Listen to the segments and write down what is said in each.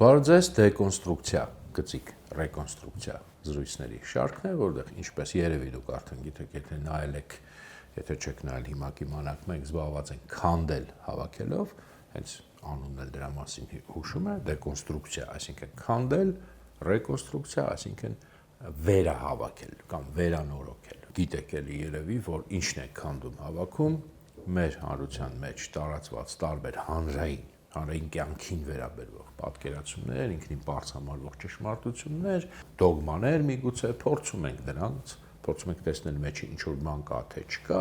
Բարձես դեկոնստրուկցիա, գծիկ ռեկոնստրուկցիա զրույցների շարքն է, որտեղ ինչպես երևի դուք արդեն գիտեք, եթե նայել եք, եթե չեք նայել հիմա կիմանաք, մենք զբաղված ենք քանդել հավաքելով, հենց անունն էլ դրա մասին հուշում է, դեկոնստրուկցիա, այսինքն քանդել, ռեկոնստրուկցիա, այսինքն վերահավաքել կամ վերանորոգել։ Գիտեք էլի երևի, որ ինչն է քանդում հավաքում, մեր հանրության մեջ տարածված տարբեր հանրային կյանքին վերաբերող պատկերացումներ, ինքնին պարզ համարվող ճշմարտություններ, դոգմաներ միգուցե փորձում ենք դրանց, փորձում ենք տեսնել մեջը ինչ որ բան կա, թե չկա,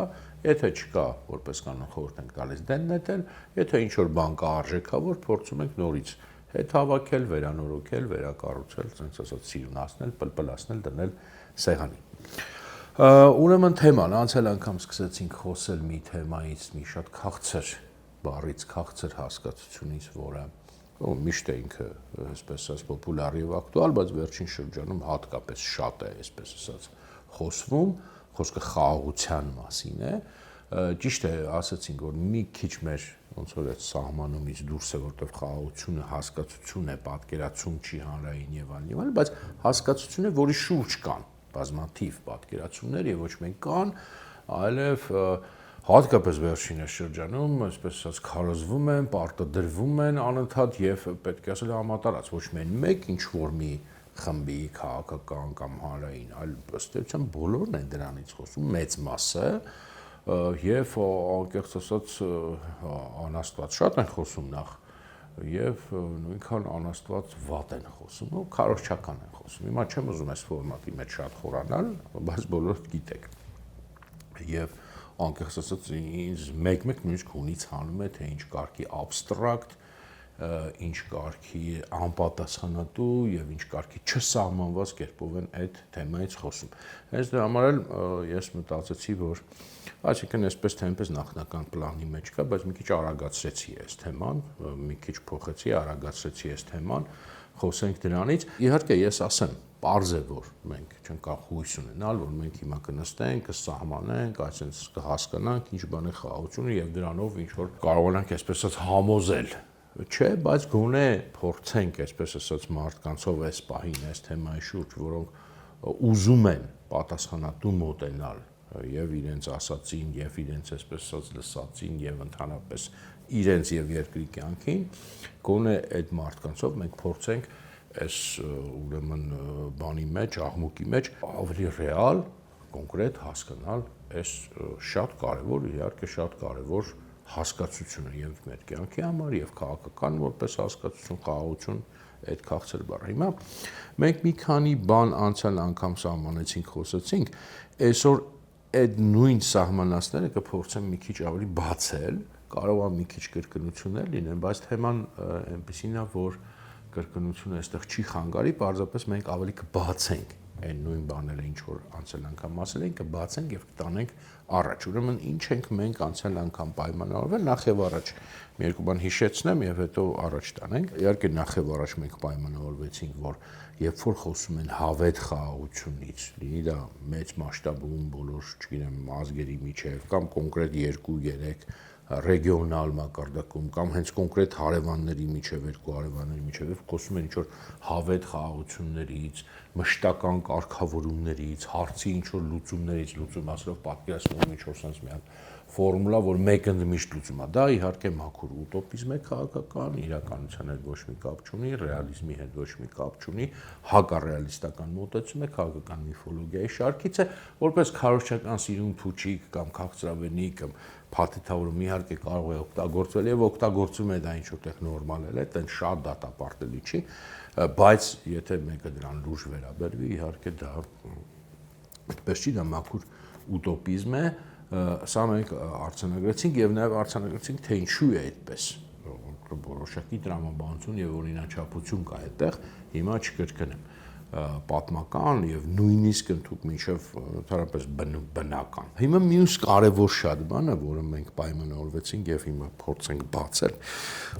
եթե չկա, որպես կանոն խորհուրդ ենք տալիս դեն նետել, եթե ինչ որ բան կա արժեքավոր, փորձում ենք նորից հետ հավաքել, վերանորոգել, վերակառուցել, ասենց ասած սիրունացնել, պլպլացնել, դնել սեղանի։ Ուրեմն թեման, անցյալ անգամ սկսեցինք խոսել մի թեմայից, մի շատ քաղցր բառից, քաղցր հասկացությունից, որը միշտ է ինքը, այսպես ասած, պոպուլար եւ ակտուալ, բայց վերջին շրջանում հատկապես շատ է, այսպես ասած, խոսվում, խոսքը խաղաղության մասին է։ Ճիշտ է, ասացինք, որ մի քիչ մեր ոնց որ այդ սահմանումից դուրս է, որտեղ խաղաղությունը հասկացություն է, պատկերացում չի հանրային եւ այլն, բայց հասկացություն է, որի շուրջ կան բազմաթիվ պատկերացումներ եւ ոչ միայն կան, այլև հատկապես վերջինս շրջանում, այսպես ասած, քարոզվում են, պարտադրվում են անընդհատ եւ պետք է ասել համատարած, ոչ միայն մեկ ինչ որ մի խմբի քաղաքական կամ հանրային, այլ ըստ էության բոլորն են դրանից խոսում, մեծ մասը եւ անկեղծ ասած անաստված շատ են խոսում նախ եւ նույնքան անաստված վատ են խոսում, ու քարոզչական են խոսում։ Հիմա չեմ ուզում այս ֆորմատի մեջ շատ խորանալ, բայց բոլորդ գիտեք։ Եվ անկեղծ ասած ինձ մեկ-մեկ նույնիսկ հունից հանում է, թե ինչ կարգի abstract, ինչ կարգի անպատասխանատու եւ ինչ կարգի չսահմանված կերպով են այդ թեմայից խոսում։ Հենց դրա համար էլ ես մտածեցի, որ այսինքն այսպես թե այնպես նախնական պլանի մեջ կա, բայց մի քիչ արագացրեցի այս թեման, մի քիչ փոխեցի, արագացրեցի այս թեման, խոսենք դրանից։ Իհարկե ես ասեմ, պարզ է, որ մենք չենք կարող հույս ունենալ, որ մենք հիմա կնստենք, կսահմանենք, այսինքն կհասկանանք ինչ բան է խաղաղությունը եւ դրանով ինչ որ կարողանանք այսպես ասած համոզել, չէ, բայց գոնե փորձենք այսպես ասած մարդկանցով այս պահին այս թեմայի շուրջ, որոնք ուզում են պատասխանատու մոտենալ եւ իրենց ասածին եւ իրենց այսպես ասած լսածին եւ ընդհանրապես իրենց եւ երկրի կյանքին, գոնե այդ մարդկանցով մենք փորձենք այս ուրեմն բանի մեջ, աղմուկի մեջ ավելի ռեալ, կոնկրետ հասկանալ այս շատ կարևոր, իհարկե շատ կարևոր հասկացությունը եւ մեր կյանքի համար եւ քաղաքական որպես հասկացություն, խաղաղություն այդ քաղցր բառը։ Հիմա մենք մի քանի բան անցյալ անգամ սահմանեցինք, խոսեցինք, այսօր այդ նույն սահմանածները կփորձեմ մի քիչ ավելի բացել, կարող է մի քիչ կրկնություններ լինեն, բայց թեման այնպեսին է, որ կրկնությունը այստեղ չի խանգարի, պարզապես մենք ավելի կբացենք այն նույն բաները, ինչ որ անցյալ անգամ ասել ենք, կբացենք եւ կտանենք առաջ։ Ուրեմն ինչ ենք մենք անցյալ անգամ պայմանավորվել, նախ եւ առաջ մի երկու բան հիշեցնեմ եւ հետո առաջ տանենք։ Իհարկե նախ եւ առաջ մենք պայմանավորվեցինք, որ երբ որ խոսում են հավետ խաղաղությունից, լինի դա մեծ մասշտաբում բոլոր, չգիտեմ, ազգերի միջև կամ կոնկրետ 2-3 ռեգիոնալ մակարդակում կամ հենց կոնկրետ հարևանների միջև, երկու հարևանների միջև խոսում են ինչ-որ հավետ խաղաղություններից, մշտական կարգավորումներից, հարցի ինչ-որ լուծումներից, լուծում ասելով պատկերացնում ինչ-որ sense մի հատ ֆորմուլա, որ մեկ ընդմիշտ լուծում է։ Դա իհարկե մաքուր ուտոպիզմ է քաղաքական, իրականության հետ ոչ մի կապ չունի, ռեալիզմի հետ ոչ մի կապ չունի, հակառեալիստական մոտեցում է, քաղաքական միֆոլոգիայի շարքից է, որպես քարոզչական սիրուն փուչիկ կամ քաղցրավենի կամ փաթեթավորում իհարկե կարող է օգտագործվել եւ օգտագործում է դա ինչ որտեղ նորմալ է, այդտեղ շատ դատապարտելի չի, բայց եթե մեկը դրան լուրջ վերաբերվի, իհարկե դա այդպես չի, դա մաքուր ուտոպիզմ է, սա մենք արձանագրեցինք եւ նաեւ արձանագրեցինք, թե ինչու է այդպես, որոշակի տրամաբանություն եւ օրինաչափություն կա այդտեղ, հիմա չկրկնեմ, պատմական եւ նույնիսկ ընդհանուր մինչեւ ընդհանրապես բնական։ Հիմա մյուս կարևոր շատ բանը, որը մենք պայմանավորվեցինք եւ հիմա փորձենք բացել,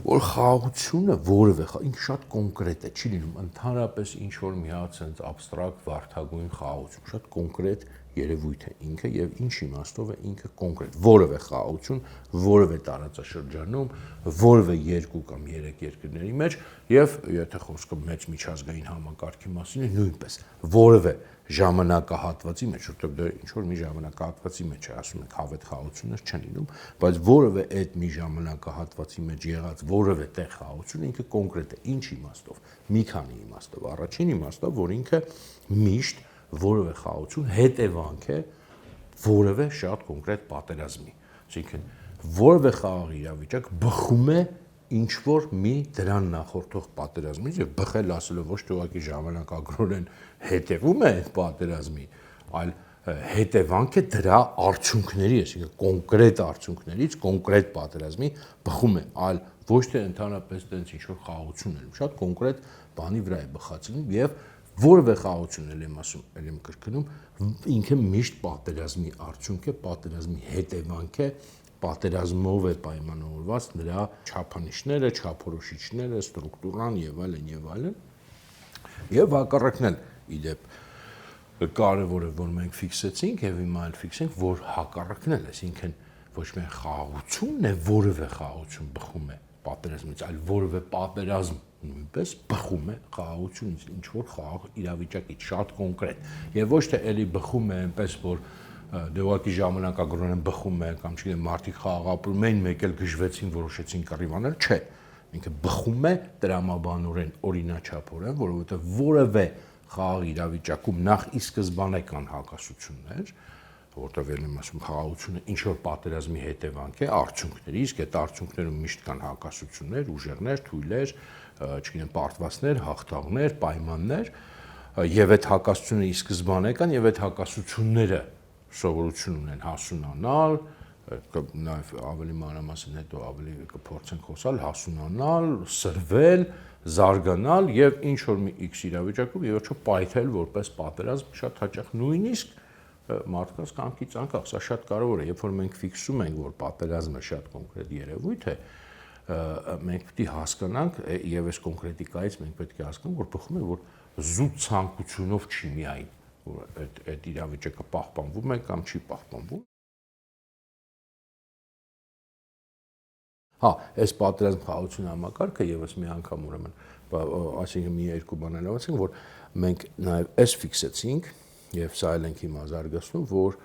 որ խաղաղությունը որևէ ինչ շատ կոնկրետ է, չի լինում ընդհանրապես ինչ որ մի հատ sense abstract վարդագույն խաղաղություն, շատ կոնկրետ երևույթ է ինքը եւ ինչ իմաստով է ինքը կոնկրետ որևէ խաղաղություն որևէ տարածաշրջանում որևէ 2 կամ 3 երկրների մեջ եւ եթե խոսքը մեծ միջազգային համակարգի մասին է նույնպես որևէ ժամանակահատվածի մեջ որտեղ դա ինչ որ մի ժամանակահատվածի մեջ է ասում ենք հավետ խաղաղություններ չեն լինում բայց որևէ այդ մի ժամանակահատվածի մեջ եղած որևէ տեղ խաղաղություն ինքը կոնկրետ է ինչ իմաստով մի քանի իմաստով առաջին իմաստով որ ինքը միշտ որևէ խաղաղություն հետևանք է որևէ շատ կոնկրետ պատերազմի այսինքն որևէ խաղաղ իրավիճակ բխում է ինչ որ մի դրան նախորդող պատերազմից եւ բխել ասելով ոչ թե ուղղակի ժամանակագրորեն հետևում է այդ պատերազմի այլ հետևանք է դրա արդյունքների այսինքն կոնկրետ արդյունքներից կոնկրետ պատերազմի բխում է այլ ոչ թե ընդհանրապես տենց ինչ որ խաղաղություն է շատ կոնկրետ բանի վրա է բխածնում եւ որևէ խաղաղություն եմ ասում եմ կրկնում ինքը միշտ պատերազմի արդյունք է պատերազմի հետևանք է պատերազմով է պայմանավորված նրա չափանիշները, չափորոշիչները, ստրուկտուրան եւ այլն եւ հակառակն էլ իդեպ կարևոր է որ մենք ֆիքսեցինք եւ հիմա էլ ֆիքսենք որ հակառակն էլ այսինքն ոչ միայն խաղաղությունն է որևէ խաղաղություն բխում է պատերազմից այլ որևէ պատերազմ նույնպես բխում է խաղաղությունից ինչ որ խաղաղ իրավիճակից շատ կոնկրետ եւ ոչ թե էլի բխում է այնպես որ դե ուղղակի ժամանակագրորեն բխում է կամ չգիտեմ մարդիկ խաղաղ ապրում էին մեկ էլ գժվեցին որոշեցին կռիվանել չէ ինքը բխում է տրամաբանորեն օրինաչափորեն որովհետեւ որևէ խաղաղ իրավիճակում նախ ի սկզբանե կան հակասություններ որտեղ ելնեմ ասում խաղաղությունը ինչ որ պատերազմի հետևանք է արդյունքների իսկ այդ արդյունքներում միշտ կան հակասություններ ուժերներ թույլեր չգիտեմ պարտվածներ հաղթողներ պայմաններ եւ այդ հակասությունները ի սկզբանե կան եւ այդ հակասությունները սովորություն ունեն հասունանալ նաև ավելի մանրամասն հետո ավելի կփորձենք խոսալ հասունանալ սրվել զարգանալ եւ ինչ որ մի X իրավիճակում եւ վերջո պայթել որպես պատերազմ շատ հաճախ նույնիսկ մարդկանց կամքից անկախ սա շատ կարեւոր է երբ որ մենք ֆիքսում ենք որ պատերազմը շատ կոնկրետ երևույթ է մենք պետք է հասկանանք եւ այս կոնկրետիկայից մենք պետք է հասկանանք որ բխում է որ զուտ ցանկությունով չի միայն որ այդ իրավիճակը պահպանվում է կամ չի պահպանվում հա այս պատերազմ խաղաղություն համակարգը եւս մի անգամ ուրեմն այսինքն մի երկու բան անելացինք որ մենք նաեւ այս ֆիքսեցինք եւ սա էլ ենք հիմա զարգացնում որ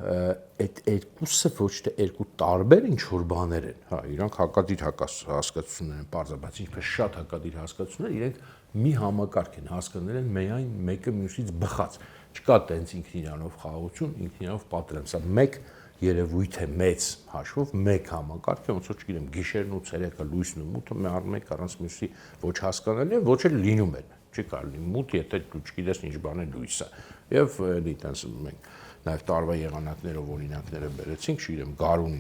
այդ երկուսը ոչ թե երկու տարբեր ինչ որ բաներ են հա իրանք հակադիր հասկացություններ են բարձրաբաց ինչպես շատ հակադիր հասկացություններ իրենք մի համակարգ են հասկանել են միայն մեկը մյուսից բխած չկա տենց ինքն իրանով խաղաղություն ինքն իրանով պատերազմ սա մեկ երևույթ է մեծ հաշվով մեկ համակարգ է ոնց որ չգիտեմ գիշերն ու ցերեկը լույսն ու մութը մեկ առանց մյուսի ոչ հասկանալի են ոչ էլ լինում են չի կարելի մութ եթե դու չգիտես ինչ բան է լույսը եւ էլի տենց մենք նաեւ տարվա եղանակներով օրինակները բերեցինք չգիտեմ գարուն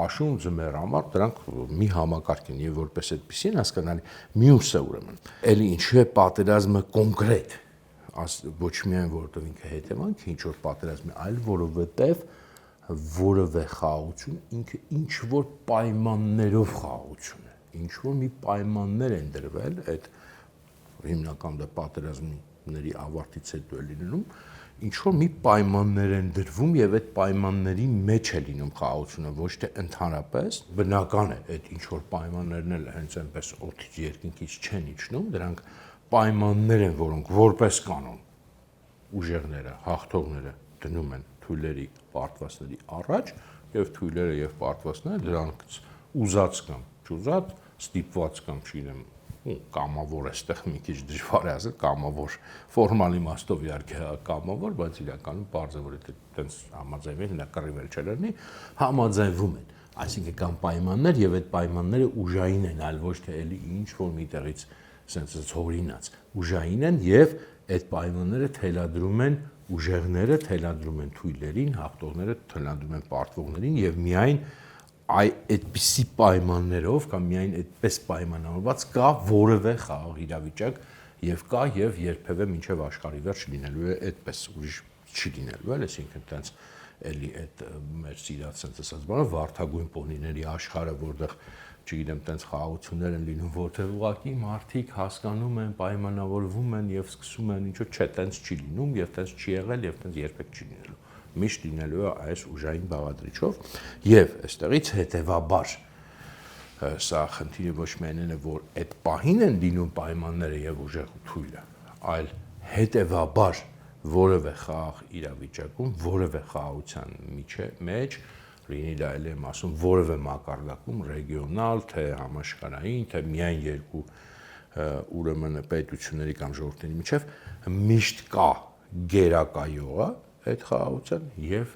աշուն ձմեռ ամառ դրանք մի համակարգ են եւ որպես այդպեսի են հասկանալի մյուսը ուրեմն էլի ինչու է պատերազմը կոնկրետ ոչ միայն որովհետեւ ինքը հետևանք ինչ որ պատերազմի այլ որովհետեւ որևէ խաղաղություն ինքը ինչ որ պայմաններով խաղաղություն է ինչ որ մի պայմաններ են դրվել այդ հիմնական դա պատերազմների ավարտից հետո է լինում ինչ որ մի պայմաններ են դրվում եւ այդ պայմանների մեջ է լինում խաղաղությունը ոչ թե ընդհանրապես բնական է այդ ինչ որ պայմաններն էլ հենց այնպես օդից երկնքից չեն իջնում դրանք պայմաններ են որոնք որպես կանոն ուժերները հաղթողները դնում են թույլերի պարտվածների առաջ եւ թույլերը եւ պարտվածները դրանք ուզած կամ չուզած ստիպված կամ չգիտեմ կամավոր էստեղ մի քիչ դժվար է ասել կամավոր ֆորմալ իմաստով իհարկե կամավոր բայց իրականում բարձր որ եթե տենց համաձայնվել նա կռիվել չլինի համաձայնվում են այսինքն կան պայմաններ եւ այդ պայմանները ուժային են այլ ոչ թե էլի ինչ որ միտեղից sense հորինած ուժային են եւ այդ պայմանները թելադրում են ուժեղները թելադրում են թույլերին հաղթողները թելադրում են պարտվողներին եւ միայն այդպիսի պայմաններով կամ միայն այդպես պայմանավորված կա որևէ խաղաղ իրավիճակ եւ կա եւ երբեւե մինչեւ աշխարհի վերջ լինելու է այդպես ուրիշ չի լինելու էլ այսինքն տենց էլի այդ մեր սիրած sense ասած բանը վարդագույն պոնիների աշխարհը որտեղ չգիտեմ տենց խաղաղություններ են լինում որտեղ ուղղակի մարդիկ հասկանում են պայմանավորվում են եւ սկսում են ինչու՞ չէ տենց չի լինում եւ տենց չի եղել եւ տենց երբեք չի լինելու միշտ լինելու է այս ուժային բաղադրիչով եւ այստեղից հետեւաբար սա խնդիրը ոչ միայն է, որ այդ պահին են դինում պայմանները եւ ուժեղ ու թույլը, այլ հետեւաբար որևէ խաղ իրավիճակում, որևէ խաղաղության մեջ, լինի դա էլ եմ ասում, որևէ մակարդակում, ռեգիոնալ, թե համաշխարհային, թե միայն երկու ուրեմն պետությունների կամ ժողովուրդների միջև միշտ կա գերակայողը այդ խաղաղության եւ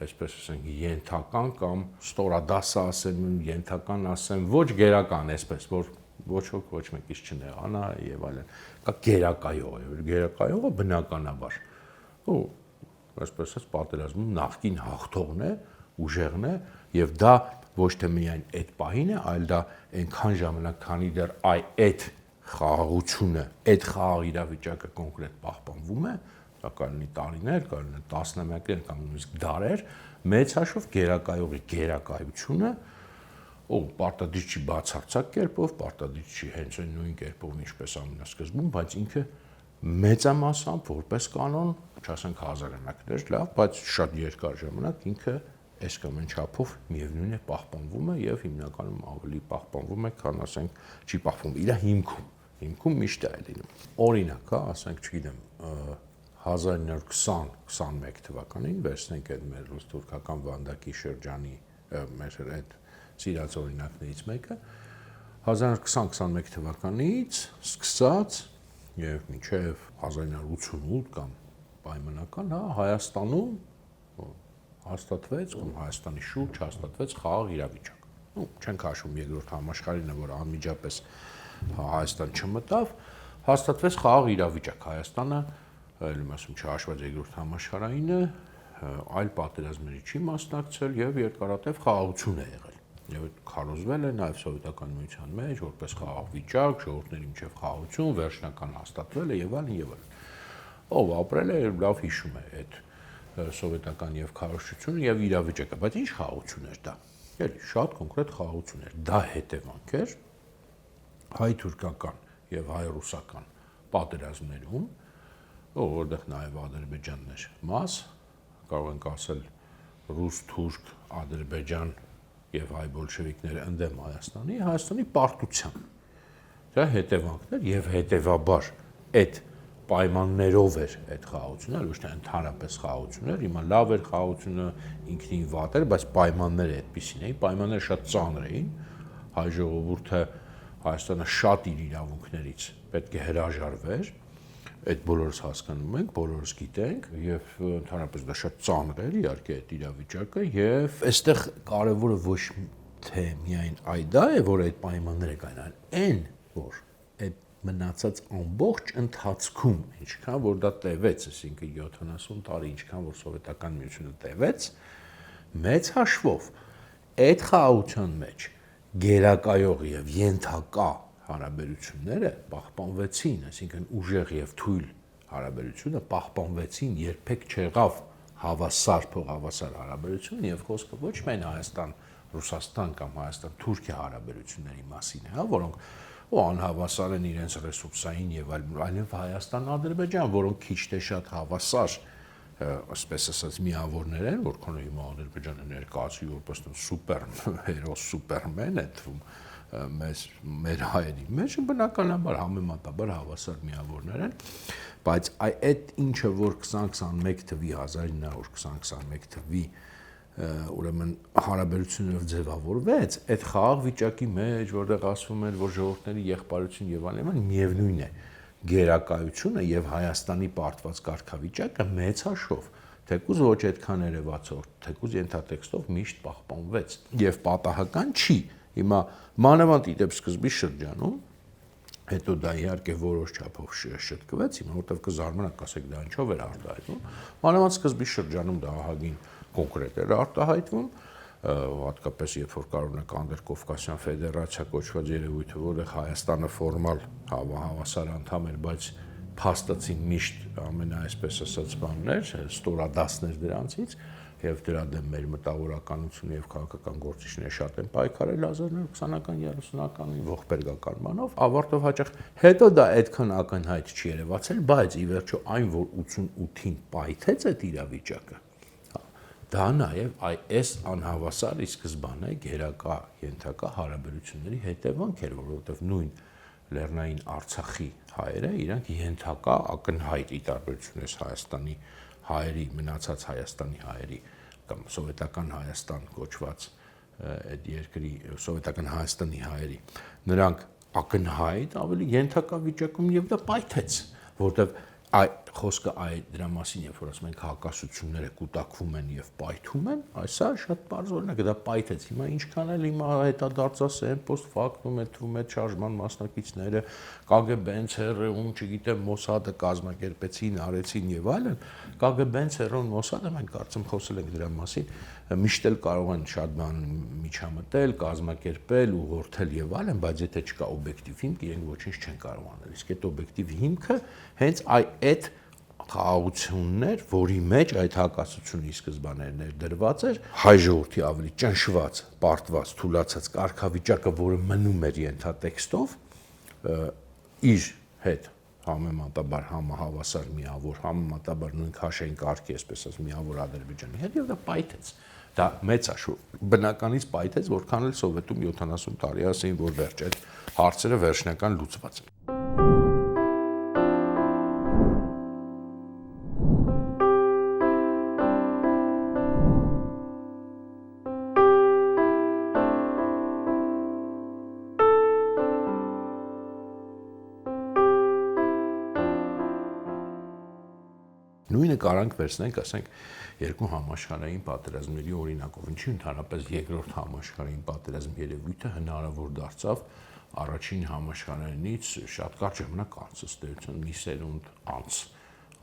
այսպես ասենք ենթական կամ ստորադասը ասեմ, ենթական ասեմ, ոչ գերական, այսպես որ ոչ ոք ոչ մեկից չնեղանա եւ այլն։ Կա գերակայողը, գերակայողը բնականաբար ու այսպես ասած պատերազմում նախկին հաղթողն է, ուժեղն է եւ դա ոչ թե միայն այդ պահին է, այլ դա այնքան ժամանակ, քանի դեռ այդ խաղաղությունը, այդ խաղաղ իրավիճակը կոնկրետ պահպանվում է, դա կարելի տարիներ, կարելի տասնամյակներ կամ նույնիսկ դարեր, մեծ հաշվով գերակայողի գերակայությունը, պարտադիր չի բացարձակ կերպով, պարտադիր չի հենց այն նույն կերպով, ինչպես ամենասկզբում, բայց ինքը մեծամասամբ որպես կանոն, չասենք հազարամյակներ, լավ, բայց շատ երկար ժամանակ ինքը այս կամ այն չափով միևնույն է պահպանվում է եւ հիմնականում ավելի պահպանվում է, քան ասենք չի պահպանվում իր հիմքում միշտ է լինում։ Օրինակ, ասենք, չգիտեմ, 1920-21 թվականին վերցնենք այդ մեր ռուս-թուրքական վանդակի շրջանի մեր այդ սիրած օրինակներից մեկը 1920-21 թվականից սկսած եւ մինչեւ 1988 կամ պայմանական, Հայաստանում հաստատվեց կամ Հայաստանի շուրջ հաստատվեց խաղաղ իրավիճակ։ Չենք հաշվում երկրորդ համաշխարհինը, որ անմիջապես Հայաստան չմտավ, հաստատվեց խաղաղ իրավիճակ։ Հայաստանը, այլմ ասում, չհաշված երկրորդ համաշխարհինը, այլ պատերազմների չի մասնակցել եւ երկարատև խաղաղություն է եղել։ Եվ քարոզվել է նաեւ սովետական միության մեջ որպես խաղաղ վիճակ, ժողովուրդների միջև խաղաղություն, վերջնական հաստատվել է եւ այլն եւ այլն։ Ով ապրել է, լավ հիշում է այդ սովետական եւ քարոզչությունը եւ իրավիճակը, բայց ինչ խաղաղություն էր դա։ Էլի շատ կոնկրետ խաղաղություն էր։ Դա հետևանք էր հայ-թուրքական եւ հայ-ռուսական պատերազմներում, որտեղ նաեւ Ադրբեջանն էր մաս, կարող ենք ասել ռուս-թուրք, Ադրբեջան եւ հայ բոլշևիկները ընդդեմ Հայաստանի պարտության։ Դա հետևանքներ եւ հետեւաբար այդ պայմաններով էր այդ խաղաղությունը, ոչ թե ընդհանրապես խաղաղություն էր, հիմա լավ էր խաղաղությունը, ինքնին վատ էր, բայց պայմանները այդպեսին էին, պայմանները շատ ծանր էին, հայ ժողովուրդը Հայաստանը շատ իր իրավունքներից պետք է հրաժարվեր, այդ բոլորս հասկանում ենք, բոլորս գիտենք եւ ընդհանրապես դա շատ ծանր էր իհարկե այդ իրավիճակը եւ այստեղ կարեւորը ոչ թե միայն այդ է, որ այդ պայմանները կային, այլ այն, որ այդ մնացած ամբողջ ընթացքում, ինչքան որ դա տևեց, այսինքն 70 տարի, ինչքան որ սովետական միությունը տևեց, մեծ հաշվով այդ խաղաղության մեջ գերակայող եւ ենթակա հարաբերությունները պահպանվեցին, այսինքն ուժեղ եւ թույլ հարաբերությունը պահպանվեցին, երբեք չեղավ հավասար փոխհավասար հարաբերություն եւ խոսքը ոչ միայն Հայաստան-Ռուսաստան կամ Հայաստան-Թուրքիա հարաբերությունների մասին է, որոնք անհավասար են իրենց ռեսուրսային եւ այլն Հայաստան-Ադրբեջան, որոնք քիչ թե շատ հավասար ասպես ասած միավորներ են, որքան հիմա Ադրբեջանը ներկայացի որպես սուպեր հերոս սուպերմեն է թվում մեր հայերի մեջ, բնականաբար համեմատաբար հավասար միավորներ են, բայց այդ ինչը որ 2021 թվի 1920-21 թվի ուրեմն հարաբերություններով ձևավորվեց, այդ խաղաղ վիճակի մեջ, որտեղ ասվում էր, որ ժողովուրդների եղբայրություն եւ այլն միևնույն է, գերակայությունը եւ Հայաստանի պարտված կարգավիճակը մեծ հաշվով, թեկուզ ոչ այդքան երևացող, թեկուզ ենթատեքստով միշտ պահպանվեց եւ պատահական չի։ Հիմա մանավանդ իդեպ սկզբի շրջանում, հետո դա իհարկե որոշ չափով շտկվեց, հիմա որտեղ կզարմանաք, ասեք դա ինչով էր արտահայտվում, մանավանդ սկզբի շրջանում դա ահագին կոնկրետ էր արտահայտվում, հատկապես երբ որ կառուցվեց Անդրկովկասյան ֆեդերացիա կոչված երևույթը, որտեղ Հայաստանը ֆորմալ հավասար անդամ էր, բայց փաստացի միշտ ամենաայսպես ասած բաններ, ստորադասներ դրանցից եւ դրա դեմ մեր մտավորականությունը եւ քաղաքական գործիչները շատ են պայքարել 1920-ական 30-ականին ողբերգական մանով, ավարտով հաճախ հետո դա այդքան ակնհայտ չի երևացել, բայց ի վերջո այն որ 88-ին պայթեց այդ իրավիճակը, դա նաև այս անհավասար ի սկզբանե գերակա ենթակա հարաբերությունների հետևանք էր, որովհետև նույն Լեռնային Արցախի հայերը իրանք ենթակա ակնհայտ ի տարբերություն Հայաստանի հայերի, մնացած Հայաստանի հայերի կամ սովետական Հայաստան կոչված այդ երկրի սովետական Հայաստանի հայերի նրանք ակնհայտ ավելի ենթակա վիճակում եւ դա պայթեց, որտեղ խոսքը դրա մասին, երբ որ ասում ենք հակասությունները կուտակվում են եւ պայթում են, այսա շատ բարձ օրինակ է դա պայթեց։ Հիմա ինչքան էլ հիմա հետադարձած են post factum թվում է շարժման մասնակիցները, KGB-ն, ՑՌ-ում, չգիտեմ, Մոսադը կազմակերպեցին, արեցին եւ այլն, KGB-ն, ՑՌ-ն, Մոսադը մենք կարծում խոսել ենք դրա մասին, միշտ էլ կարող են շատ բան միջամտել, կազմակերպել, ուղղորդել եւ այլն, բայց եթե չկա օբյեկտիվ հիմք, իրենք ոչինչ չեն կարող անել։ Իսկ այդ օբյեկտիվ հիմքը հենց այդ խաղաղություններ, որի մեջ այդ հակասությունի սկզբանե ներդրված էր, հայ ժողովրդի ավելի ճնշված, պարտված, թուլացած կարգավիճակը, որը մնում էր ենթատեքստով, իր հետ համեմատաբար համահավասար միավոր, համեմատաբար նույն քաշային կարգի, այսպես ասած, միավոր Ադրբեջանի հետ եւ դա պայթեց։ Դա մեծ աշու բնականից պայթեց, որքան էլ Սովետում 70 տարի ասին, որ վերջ այդ հարցերը վերջնական լուծված են։ Նույնը կարանք վերցնենք, ասենք, երկու համաշխարհային պատերազմների օրինակով, ինչի ընդհանրապես երկրորդ համաշխարհային պատերազմ երևույթը հնարավոր դարձավ առաջին համաշխարհայինից շատ կարճ ժամանակ անց, ըստ էության մի սերունդ անց։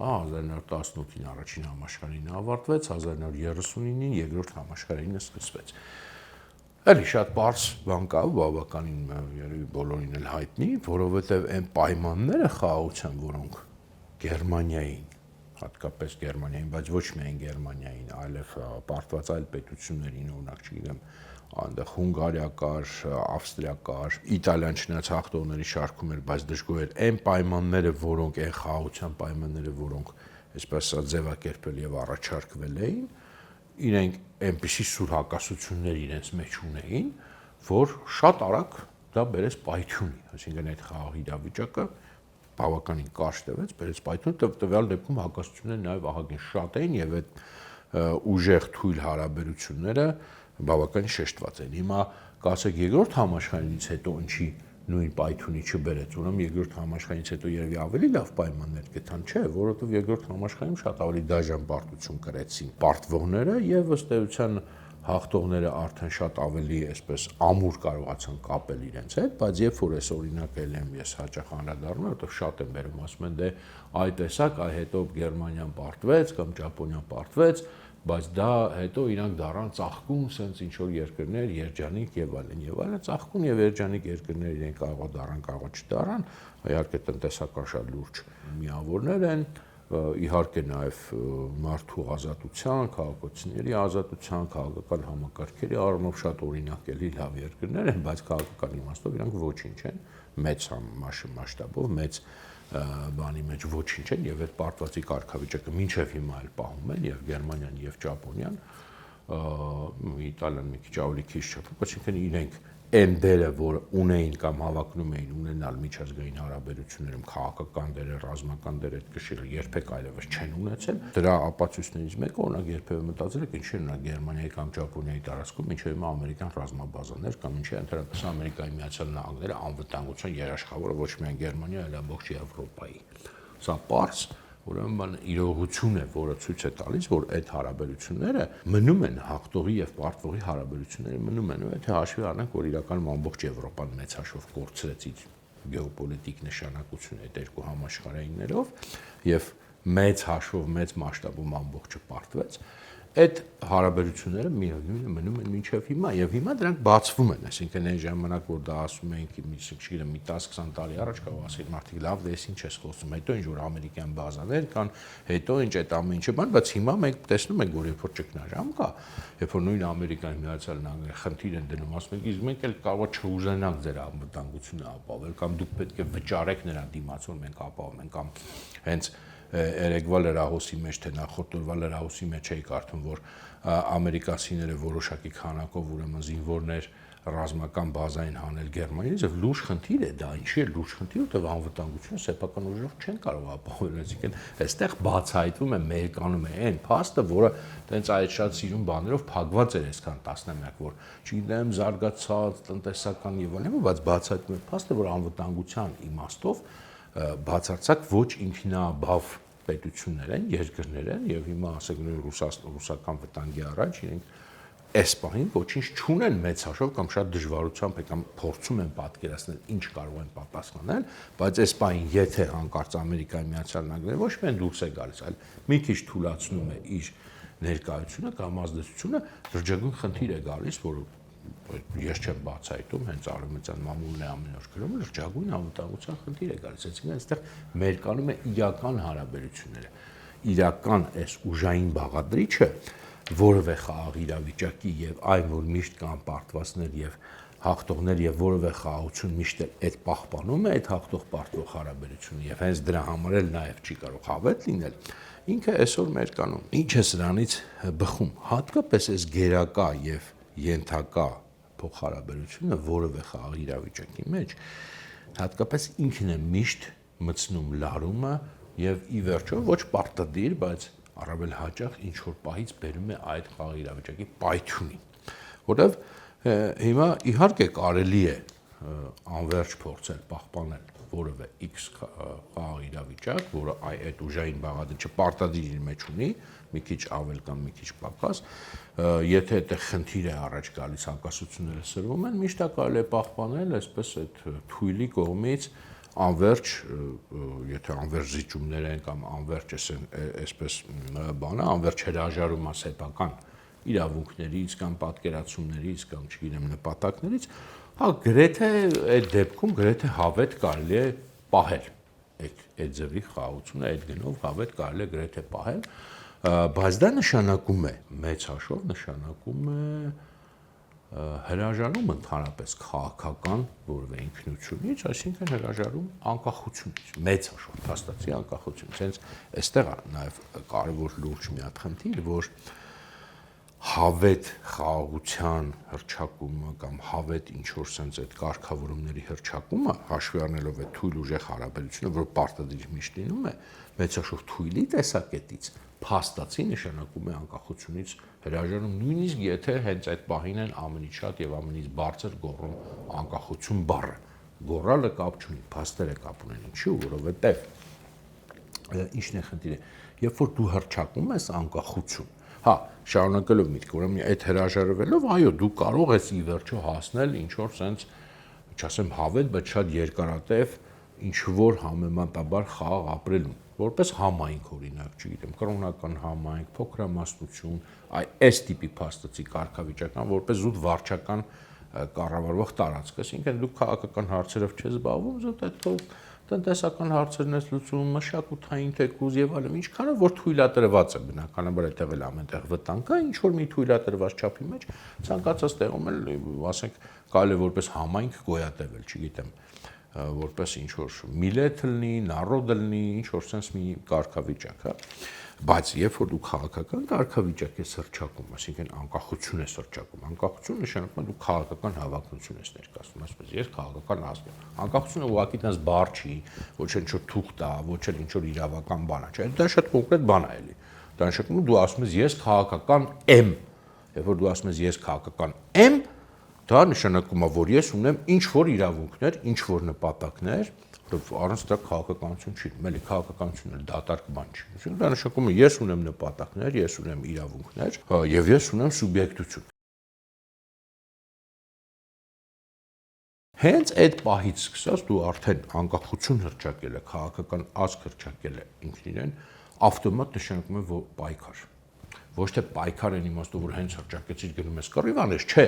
1918-ին առաջին համաշխարհայինը ավարտվեց, 1939-ին երկրորդ համաշխարհայինը սկսվեց։ Էլի շատ բարձ բան կա, բավականին երևի բոլորին էլ հայտնի, որովհետև այն պայմանները խաղաղության, որոնք Գերմանիային հատկապես Գերմանիային, բայց ոչ միայն Գերմանիային, այլև պարտված այլ պետություններին, օրինակ, չգիտեմ, այնտեղ Հունգարիա կար, Ավստրիա կար, Իտալիան չնայած հաղթողների շարքում էր, բայց դժգոհ էր այն պայմանները, որոնք այն խաղաղության պայմանները, որոնք այսպես ասած ձևակերպել եւ առաջարկվել էին, իրենք այնպիսի սուր հակասություններ իրենց մեջ ունեին, որ շատ արագ դա բերեց պայթյունի, այսինքն այդ խաղաղ իրավիճակը բավականին կարճ տևեց, բերեց պայթյուն, տվյալ դեպքում հակասությունները նաև ահագին շատ էին եւ այդ ուժեղ թույլ հարաբերությունները բավականին շեշտված են։ Հիմա կասեք երկրորդ համաշխարհայինից հետո ինչի նույն պայթյունի չբերեց, ուրեմն երկրորդ համաշխարհայինից հետո երևի ավելի լավ պայմաններ գտան, չէ, որովհետեւ երկրորդ համաշխարհայինում շատ ավելի դաժան պարտություն կրեցին պարտվողները եւ ըստ էության հաղթողները արդեն շատ ավելի այսպես ամուր կարողացան կապել իրենց հետ, բայց երբ որ այս օրինակը եմ ես հաճախ անդրադառնում, որովհետև շատ են բերում, ասում են դե այ տեսակ, այ հետո Գերմանիան պարտվեց կամ Ճապոնիան պարտվեց, բայց դա հետո իրանք դառան ծաղկուն, սենց ինչ որ երկրներ, երջանիկ եւ այլն, ծաղկուն եւ երջանիկ երկրներ իրենք կարող դառան, կարող չդառան, իհարկե տնտեսական շատ լուրջ միավորներ են, իհարկե նաև մարդու ազատության, քաղաքացիների ազատության, քաղաքական համակարգերի առումով շատ օրինակելի լավ երկրներ են, բայց քաղաքական իմաստով իրանք ոչինչ են, մեծ մասշտաբով, մեծ բանի մեջ ոչինչ են եւ այդ պարտվածի կարգավիճակը մինչեւ հիմա էլ պահում են եւ Գերմանիան եւ Ճապոնիան, Իտալիան մի քիչ ավելի քիչ չափով, այսինքն իրենք այն դերը, որ ունեին կամ հավակնում էին ունենալ միջազգային հարաբերություններում քաղաքական դերը, ռազմական դերը այդ կշիռը երբեք այլևս չեն ունեցել։ Դրա ապացույցներից մեկը օրինակ երբևէ մտածել եք ինչի օրինակ Գերմանիայի կամ Ճապոնիայի տարածքում ինչու հիմա ամերիկյան ռազմաբազաներ կամ ինչի ընդհանրապես Ամերիկայի Միացյալ Նահանգները անվտանգության երաշխավորը ոչ միայն Գերմանիա, այլ ամբողջ Եվրոպայի։ Սա պարզ ուրեմն իրողություն է, որը ցույց է տալիս, որ այդ հարաբերությունները մնում են հաղթողի եւ պարտվողի հարաբերությունները մնում են, ու եթե հաշվի առնենք, որ իրականում ամբողջ Եվրոպան մեծ հաշվով կորցրեց իր գեոպոլիտիկ նշանակությունը այդ երկու համաշխարհայիններով եւ մեծ հաշվով, մեծ մասշտաբում ամբողջը պարտվեց, այդ հարաբերությունները միևնույն մնում են մինչև հիմա եւ հիմա դրանք բացվում են, այսինքն այն ժամանակ որ դա ասում ենք, չգիտեմ, մի 10-20 տարի առաջ կարող ասել մարդիկ լավ, դες ինչ ես խոսում, հետո ինչ որ ամերիկյան բազաներ կան, հետո ինչ այդ ամեն ինչը բան, բայց հիմա մենք տեսնում ենք, որ երբ որ ճգնաժամ կա, երբ որ նույն Ամերիկայի Միացյալ Նահանգները խնդիր են դնում, ասում են, իսկ մենք էլ կարող չուզենանք ձեր անվտանգությունը ապահովել կամ դուք պետք է վճարեք նրան դիմաց, որ մենք ապահովում ենք կամ հենց երեկվա լրահոսի մեջ, թե նախորդ օրվա լրահոսի մեջ էի կարդում, որ ամերիկացիները որոշակի քանակով ուրեմն զինվորներ ռազմական բազային հանել Գերմանիայից եւ լուրջ խնդիր է դա, ինչի է լուրջ խնդիր, որտեղ անվտանգությունը սեփական ուժերով չեն կարող ապահովել, այսինքն այստեղ բացահայտվում է մերկանում է այն փաստը, որը տենց այդ շատ սիրուն բաներով փակված էր այսքան տասնամյակ, որ չգիտեմ զարգացած տնտեսական եւ այլն, բայց բացահայտվում է փաստը, որ անվտանգության իմաստով բացարձակ ոչ ինքնաբավ պետություններ են, երկրներ են եւ հիմա ասենք ռուսական վտանգի առաջ իրենք այս պահին ոչինչ չունեն մեծ հաշվով կամ շատ դժվարությամբ կամ փորձում են պատկերացնել ինչ կարող են պատասխանել, բայց այս պահին եթե հանկարծ Ամերիկայի Միացյալ Նահանգները ոչ միայն դուրս է գալիս, այլ մի քիչ թուլացնում է իր ներկայությունը կամ ազդեցությունը, շրջագույն խնդիր է գալիս, որ ես չեմ բացահայտում, հենց Արևմտյան մամուլն է ամեն օր գրում, շրջագույն անվտանգության խնդիր է գալիս, այսինքն այստեղ մերկանում է իրական հարաբերությունները, իրական այս ուժային բաղադրիչը որևէ խաղաղ իրավիճակի եւ այն, որ միշտ կան պարտվածներ եւ հաղթողներ եւ որևէ խաղաղություն միշտ այդ պահպանում է այդ հաղթող պարտվող հարաբերությունը եւ հենց դրա համար էլ նաեւ չի կարող հավետ լինել, ինքը այսօր մերկանում։ Ինչ է սրանից բխում, հատկապես այս գերակա եւ ենթակա փոխհարաբերությունը որևէ խաղաղ իրավիճակի մեջ, հատկապես ինքն է միշտ մտցնում լարումը եւ ի վերջո ոչ պարտադիր, բայց առավել հաճախ ինչ որ պահից բերում է այդ խաղաղ իրավիճակի պայթյունին, որտեվ հիմա իհարկե կարելի է անverջ փորձել պահպանել որևէ X խաղաղ իրավիճակ, որը այդ ուժային բաղադրիչը պարտադիր իր մեջ ունի, մի քիչ ավել կամ մի քիչ պակաս, եթե այդտեղ խնդիր է առաջ գալիս, հակասությունները սրվում են, միշտ կարելի է պահպանել այսպես այդ թույլի կողմից անverջ, եթե անverջ զիջումներ են կամ անverջ այսպես բանը, անverջ հրաժարում սեփական իրավունքներից կամ պատկերացումներից կամ չգիտեմ նպատակներից, հա գրեթե այդ դեպքում գրեթե հավետ կարելի է պահել այդ ձևի խաղաղությունը, այդ գնով հավետ կարելի է գրեթե պահել, բայց դա նշանակում է մեծ հաշվով նշանակում է հրաժարում ընդհանրապես քաղաքական որևէ ինքնությունից, այսինքն հրաժարում անկախությունից, մեծ հաշվով փաստացի անկախությունից։ Հենց այստեղ է նաև կարևոր լուրջ մի հատ խնդիր, որ հավետ խաղաղության հռչակումը կամ հավետ ինչ-որ sense այդ կարգավորումների հռչակումը, հաշվի առնելով այդ թույլ ուժեղ հարաբերությունը, որ պարտադիր միշտ լինում է, մեծ հաշվով թույլի տեսակետից փաստացի նշանակում է անկախությունից հրաժարում, նույնիսկ եթե հենց այդ պահին են ամենից շատ եւ ամենից բարձր գոռում անկախություն բառը։ Գոռալը կապ չունի, փաստերը կապ ունեն, ինչու, որովհետեւ ինչն է խնդիրը, երբ որ դու հռչակում ես անկախություն, հա, շարունակելով միտքը, ուրեմն այդ հրաժարվելով, այո, դու կարող ես ի վերջո հասնել ինչ որ sense, չասեմ հավետ, բայց շատ երկարատև ինչ որ համեմատաբար խաղաղ ապրելուն, որպես համայնք օրինակ, չգիտեմ, կրոնական համայնք, փոքրամասնություն, այս տիպի փաստացի կարգավիճական, որպես զուտ վարչական կառավարվող տարածք, այսինքն դու քաղաքական հարցերով չես զբաղվում, զուտ այդ տնտեսական հարցերն ես լուծում, մշակութային թեկուզ եւ այլն, ինչքանով որ թույլատրված է բնականաբար այդտեղ էլ ամենտեղ վտանգ կա, ինչ որ մի թույլատրված չափի մեջ ցանկացած տեղում էլ ասենք կարելի է որպես համայնք գոյատևել, չգիտեմ, որպես ինչ որ միլետ լինի, նարոդ լինի, ինչ որ sense մի կարգավիճակ, հա, բայց երբ որ դու քաղաքական կարգավիճակ ես հռչակում, այսինքն անկախություն ես հռչակում, անկախություն նշանակում է դու քաղաքական հավակնություն ես ներկայացնում, այսպես ես քաղաքական ազգ եմ, անկախությունը ուղղակի տես բառ չի, ոչ ինչ որ թուղթ է, ոչ էլ ինչ որ իրավական բան է, չէ, դա շատ կոնկրետ բան է էլի, դա նշանակում է դու ասում ես ես քաղաքական եմ, երբ որ դու ասում ես ես քաղաքական եմ, դա նշանակում է, որ ես ունեմ ինչ որ իրավունքներ, ինչ որ նպատակներ, առանց դա քաղաքականություն չի, մելի քաղաքականությունը դատարկ բան չի։ Դա նշանակում է ես ունեմ նպատակներ, ես ունեմ իրավունքներ, եւ ես ունեմ սուբյեկտություն։ Հենց այդ պահից սկսած դու արդեն անկախություն հռչակել է, քաղաքական ազգ հռչակել է ինքն իրեն, ավտոմատ նշանակում է որ պայքար։ Ոչ թե պայքար են իմաստով, որ հենց հռչակեցիր գնում ես կռիվանես, չէ։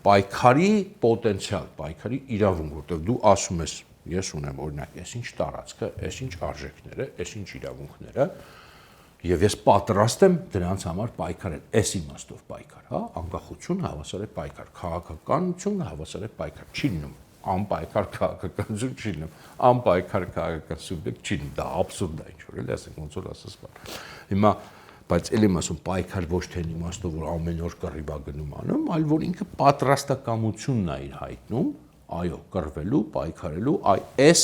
Պայքարի պոտենցիալ, պայքարի իրավունք, որտեղ դու ասում ես ես ունեմ օրինակ, այսինչ տարածքը, այսինչ արժեքները, այսինչ իրավունքները, եւ ես պատրաստ եմ դրանց համար պայքարել, այս իմաստով պայքար, հա, անկախություն հավասար է պայքար, քաղաքականություն հավասար է պայքար, չի լինում անպայքար քաղաքականություն չի լինում, անպայքար քաղաքական սուբյեկտ չի լինում, դա աբսուրդ է ինչ-որ էլի, ասենք ոնց որ ասես բան։ Հիմա բայց ելի ասում պայքար ոչ թե իմաստով որ ամեն օր կռիվա գնում անում, այլ որ ինքը պատրաստակամությունն է իր հայտնում, այո, կռվելու, պայքարելու, այս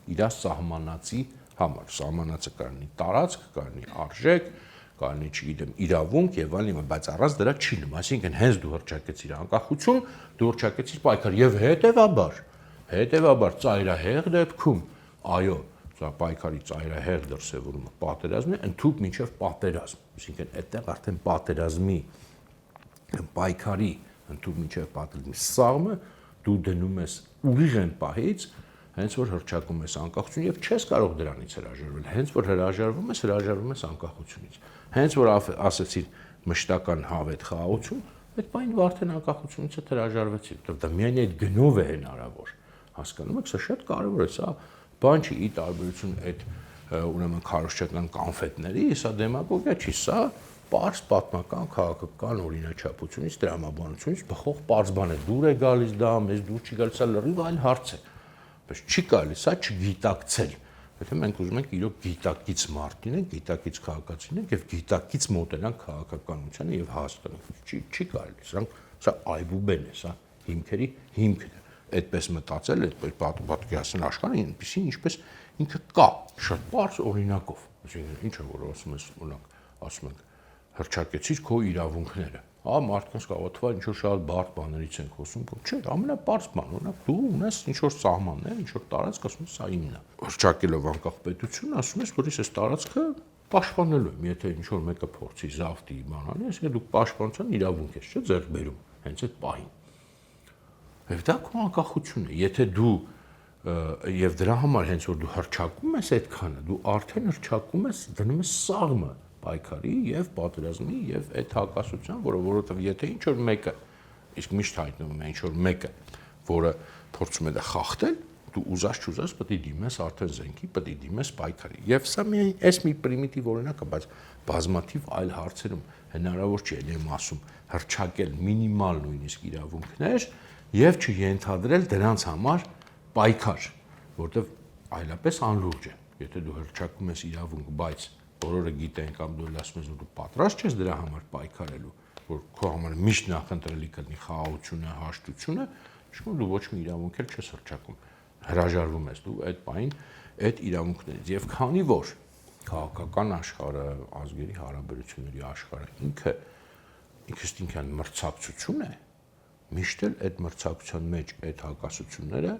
իր սահմանացի համար, սահմանածը կլինի տարածք, կլինի արժեք, կլինի, չգիտեմ, իրավունք եւ այլն, բայց առանց դրա չի լինում, այսինքն հենց դու հռչակեցիր անկախություն, դու հռչակեցիր պայքար եւ հետեւաբար ծայրահեղ դեպքում, այո, սա պայքարի ծայրահեղ դրսևորումը պատերազմն է, ընդհուպ մինչև պատերազմ, այսինքն այդտեղ արդեն պատերազմի պայքարի ընդհուպ մինչև պատերազմի սաղմը դու դնում ես ուղիղ են պահից, հենց որ հռչակում ես անկախություն եւ չես կարող դրանից հրաժարվել, հենց որ հրաժարվում ես անկախությունից, հենց որ ասեցիր մշտական հավետ խաղաղություն, այդ բանը դու արդեն անկախությունից հրաժարվեցիր, որտեղ դա միայն այդ գնով է հնարավոր, հասկանում եք, սա շատ կարևոր է, սա բան չի ի տարբերություն այդ ուրեմն քարոզչական կոնֆետների, սա դեմագոգիա չի, սա պարզ պատմական քաղաքական օրինաչափությունից, դրամաբանությունից բխող պարզ բան է, դուր է գալիս դա, մեզ դուր չի գալիս, սա լրիվ այլ հարց է, բայց չի կարելի սա չգիտակցել, եթե մենք ուզում ենք իրոք գիտակից մարդ լինենք, գիտակից քաղաքացի լինենք եւ գիտակից մոտենանք քաղաքականությանը եւ հասկանանք, չի կարելի, սա այբուբեն է, սա հիմքերի հիմքն է, այդպես մտածել, այդպես պատկերացնել աշխարհը, այնպեսին ինչպես ինքը կա, շատ բարձ օրինակով, այսինքն ինչ է որ ասում ես, օրինակ, ասում ենք հռչակեցիր քո իրավունքները, մարդկանց կարող թվա ինչ որ շատ բարդ բաներից ենք խոսում, չէ, ամենաբարձ բան, օրինակ դու ունես ինչ որ սահմաններ, ինչ որ տարածք, ասում ես սա իմն է, հռչակելով անկախ պետություն, ասում ես որ այս տարածքը պաշտպանելու եմ, եթե ինչ որ մեկը փորձի զավթի իմանալի, այսինքն դու պաշտպանության իրավունք ես, չէ, ձեռք բերում, հենց այդ պահին։ Եվ դա քո անկախությունն է, եթե դու եւ դրա համար հենց որ դու հռչակում ես այդքանը, դու արդեն հռչակում ես, դնում ես սաղմը պայքարի եւ պատերազմի եւ այդ հակասության, որովհետեւ եթե ինչ որ մեկը, իսկ միշտ հայտնվում է ինչ որ մեկը, որը փորձում է դա խախտել, դու ուզած պետք է դիմես արդեն զենքի, պետք է դիմես պայքարի։ Եվ սա այս մի պրիմիտիվ օրինակ է, բայց բազմաթիվ այլ հարցերում հնարավոր չի ելեմ ասում հռչակել մինիմալ նույնիսկ իրավունքներ եւ չենթադրել դրանց համար պայքար, որտեվ այլապես անլուրջ է։ Եթե դու հռչակում ես իրավունք, բայց բոլորը գիտեն կամ դու ասում ես որ դու պատրաստ ես դրա համար պայքարելու, որ քո համար միշտ նախընտրելի կլինի խաղաղությունը, հաշտությունը, ճիշտ դու ոչ մի իրավունք էլ չես հռչակում։ Հրաժարվում ես դու այդ պահին այդ իրավունքներից եւ քանի որ քաղաքական աշխարհը, ազգերի հարաբերությունների աշխարհը ինքնին մրցակցություն է, միշտ էլ այդ մրցակցության մեջ այդ հակասությունները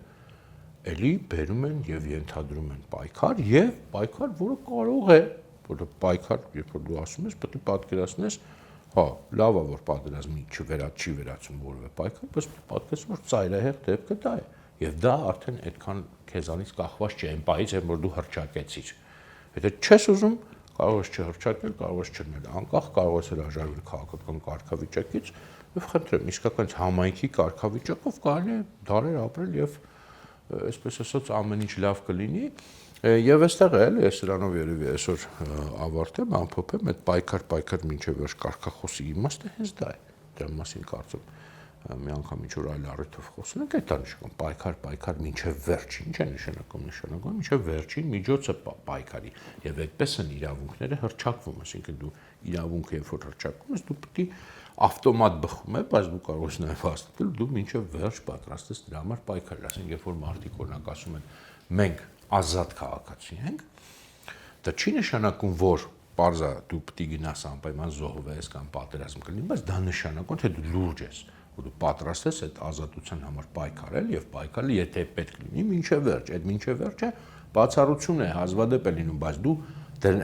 էլի բերում են եւ ենթադրում են պայքար եւ պայքար, որը կարող է, որը պայքար, երբ որ դու ասում ես, պետք է պատկերացնես, հա, լավ է որ պատերազմի չի վերացում որևէ պայքար, բայց պատկերացնում որ ծայրահեղ դեպքը դա է եւ դա արդեն այդքան քեզանից կախված չէ այն պահից, որ դու հռչակեցիր։ Եթե չես ուզում, կարող ես չհռչակել, կարող ես չլինել անկախ, կարող ես հրաժարվել քաղաքական կարգավիճակից եւ խնդրեմ, իսկական համայնքի կարգավիճակով կարելի է դարեր ապրել եւ այսպես ասած ամեն ինչ լավ կլինի եւ այստեղ էլ ես սրանով երևի այսօր ավարտեմ, ամփոփեմ այդ պայքար մինչեւ վերջ կարգախոսի իմաստը հենց դա է։ Դրա մասին կարծում մի անգամ ինչ որ այլ առիթով խոսում ենք, այդ նշանակում պայքար մինչև վերջ, ինչ է նշանակում մինչև վերջին միջոցը պայքարի եւ այդպես են իրավունքները հռչակվում, այսինքն դու իրավունքը երբ որ հռչակում ես, դու պետք է ավտոմատ բխում է, բայց դու կարող ես նաեւ հաստատել, դու մինչև վերջ պատրաստ ես դրա համար պայքարել, այսինքն երբ որ մարդիկ օրինակ ասում են մենք ազատ քաղաքացի ենք, դա չի նշանակում որ պարզա դու պետք է գնաս անպայման զոհվես կամ պատերազմ կլինի, բայց դա նշանակում թե դու լուրջ ես, որ դու պատրաստ ես այդ ազատության համար պայքարել եւ պայքարել, եթե պետք լինի, մինչեւ վերջ, այդ մինչեւ վերջը բացառություն է, հազվադեպ է լինում, բայց դու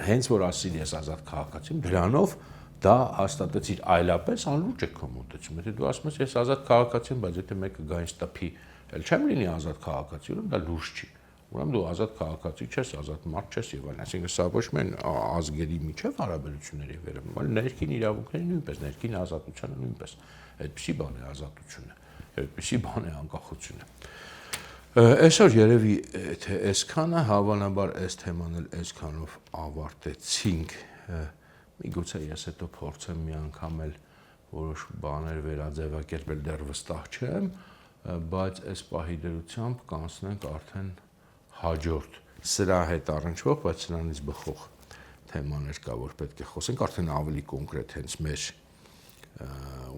հենց որ ասիր ես ազատ քաղաքացի եմ, դրանով դա հաստատեցիր, այլապես անլուրջ է քո մոտեցում։ Եթե դու ասում ես ես ազատ քաղաքացի եմ, բայց եթե մեկը գա ինձ տփի, էլ չեմ լինի ազատ քաղաքացի, ուրեմն դա լուրջ չի։ Ուրեմն դու ազատ քաղաքացի չես, ազատ մարդ չես եւ այլն, այսինքն սա ոչ միայն ազգերի միջև հարաբերությունների վերաբերում, այլ ներքին իրավունքների նույնպես, ներքին ազատությանը նույնպես։ Այդպիսի բան է ազատությունը, այդպիսի բան է անկախությունը։ Այսօր երևի թե այսքանը, հավանաբար այս թեման էլ այսքանով ավարտեցինք։ Միգուցե ես հետո փորձեմ մի անգամ էլ որոշ բաներ վերաձևակերպել, դեռ վստահ չեմ, բայց այս պահի դրությամբ կանցնենք արդեն հաջորդ սրա հետ առնչվող, բայց սրանից բխող թեմաներ կա, որ պետք է խոսենք, արդեն ավելի կոնկրետ հենց մեր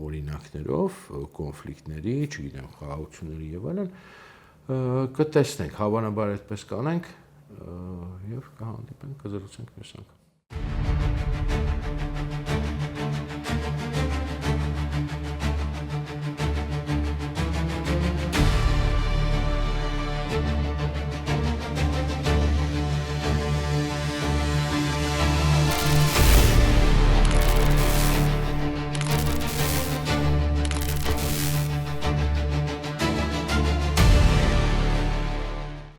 օրինակներով, կոնֆլիկտների, չգիտեմ, խաղաղությունների եւ այլն, կտեսնենք, հավանաբար այդպես կանենք եւ կհանդիպենք, կզրուցենք մյուս անգամ։